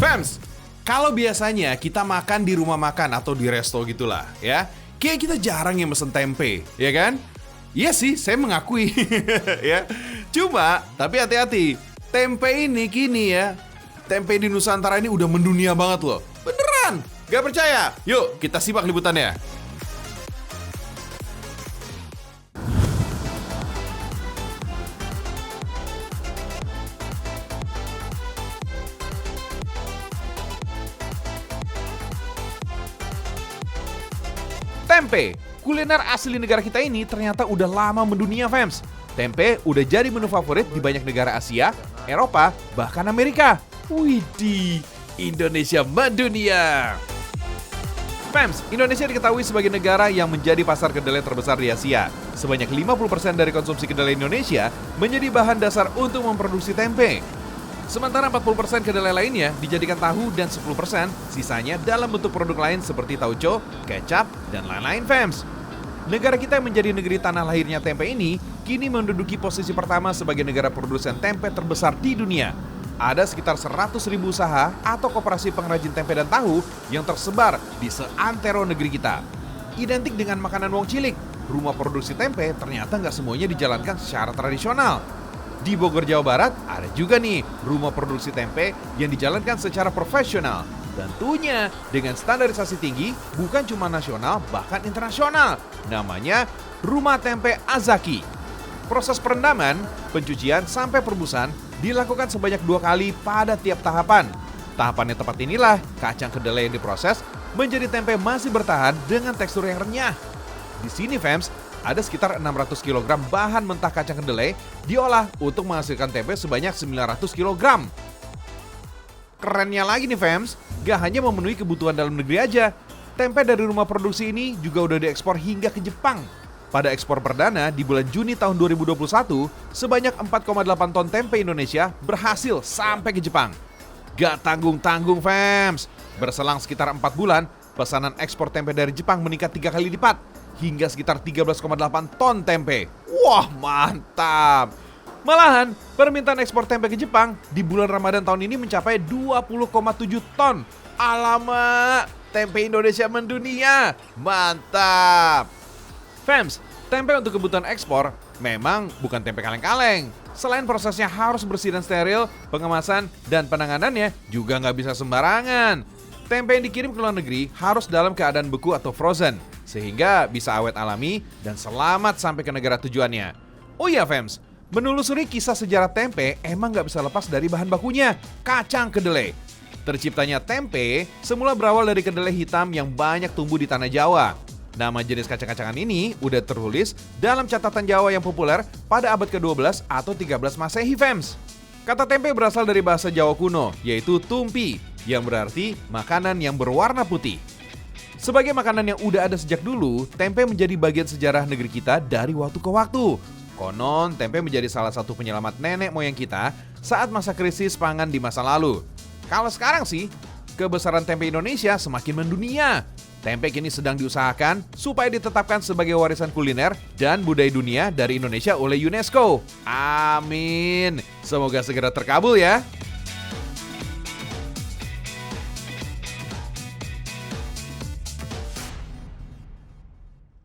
Fams, kalau biasanya kita makan di rumah makan atau di resto gitulah ya, kayak kita jarang yang mesen tempe, ya kan? Iya sih, saya mengakui. Ya. Cuma, tapi hati-hati, tempe ini kini ya, tempe di Nusantara ini udah mendunia banget loh. Beneran, gak percaya? Yuk, kita simak liputannya. Tempe, kuliner asli negara kita ini ternyata udah lama mendunia, fams. Tempe udah jadi menu favorit di banyak negara Asia, Eropa, bahkan Amerika. Widih, Indonesia mendunia. Fams, Indonesia diketahui sebagai negara yang menjadi pasar kedelai terbesar di Asia. Sebanyak 50% dari konsumsi kedelai Indonesia menjadi bahan dasar untuk memproduksi tempe. Sementara 40% kedelai lainnya dijadikan tahu dan 10% sisanya dalam bentuk produk lain seperti tauco, kecap, dan lain-lain, fams. Negara kita yang menjadi negeri tanah lahirnya tempe ini kini menduduki posisi pertama sebagai negara produsen tempe terbesar di dunia. Ada sekitar 100.000 usaha atau koperasi pengrajin tempe dan tahu yang tersebar di seantero negeri kita. Identik dengan makanan wong cilik, rumah produksi tempe ternyata nggak semuanya dijalankan secara tradisional. Di Bogor, Jawa Barat, ada juga nih rumah produksi tempe yang dijalankan secara profesional. Tentunya dengan standarisasi tinggi, bukan cuma nasional, bahkan internasional. Namanya Rumah Tempe Azaki. Proses perendaman, pencucian, sampai perebusan dilakukan sebanyak 2 kali pada tiap tahapan. Tahapan yang tepat inilah kacang kedelai yang diproses menjadi tempe masih bertahan dengan tekstur yang renyah. Di sini, fams, ada sekitar 600 kg bahan mentah kacang kedelai diolah untuk menghasilkan tempe sebanyak 900 kg. Kerennya lagi nih, fams, gak hanya memenuhi kebutuhan dalam negeri aja. Tempe dari rumah produksi ini juga udah diekspor hingga ke Jepang. Pada ekspor perdana di bulan Juni tahun 2021, sebanyak 4,8 ton tempe Indonesia berhasil sampai ke Jepang. Gak tanggung-tanggung, fams. Berselang sekitar 4 bulan, pesanan ekspor tempe dari Jepang meningkat 3 kali lipat, hingga sekitar 13,8 ton tempe. Wah, mantap! Malahan, permintaan ekspor tempe ke Jepang di bulan Ramadan tahun ini mencapai 20,7 ton. Alamak, tempe Indonesia mendunia. Mantap! Fams, tempe untuk kebutuhan ekspor memang bukan tempe kaleng-kaleng. Selain prosesnya harus bersih dan steril, pengemasan dan penanganannya juga nggak bisa sembarangan. Tempe yang dikirim ke luar negeri harus dalam keadaan beku atau frozen, sehingga bisa awet alami dan selamat sampai ke negara tujuannya. Oh iya, fams, menelusuri kisah sejarah tempe emang nggak bisa lepas dari bahan bakunya, kacang kedelai. Terciptanya tempe semula berawal dari kedelai hitam yang banyak tumbuh di tanah Jawa. Nama jenis kacang-kacangan ini udah tertulis dalam catatan Jawa yang populer pada abad ke-12 atau 13 Masehi, fams. Kata tempe berasal dari bahasa Jawa kuno, yaitu tumpi, yang berarti makanan yang berwarna putih. Sebagai makanan yang udah ada sejak dulu, tempe menjadi bagian sejarah negeri kita dari waktu ke waktu. Konon, tempe menjadi salah satu penyelamat nenek moyang kita saat masa krisis pangan di masa lalu. Kalau sekarang sih, kebesaran tempe Indonesia semakin mendunia. Tempe kini sedang diusahakan supaya ditetapkan sebagai warisan kuliner dan budaya dunia dari Indonesia oleh UNESCO. Amin. Semoga segera terkabul ya.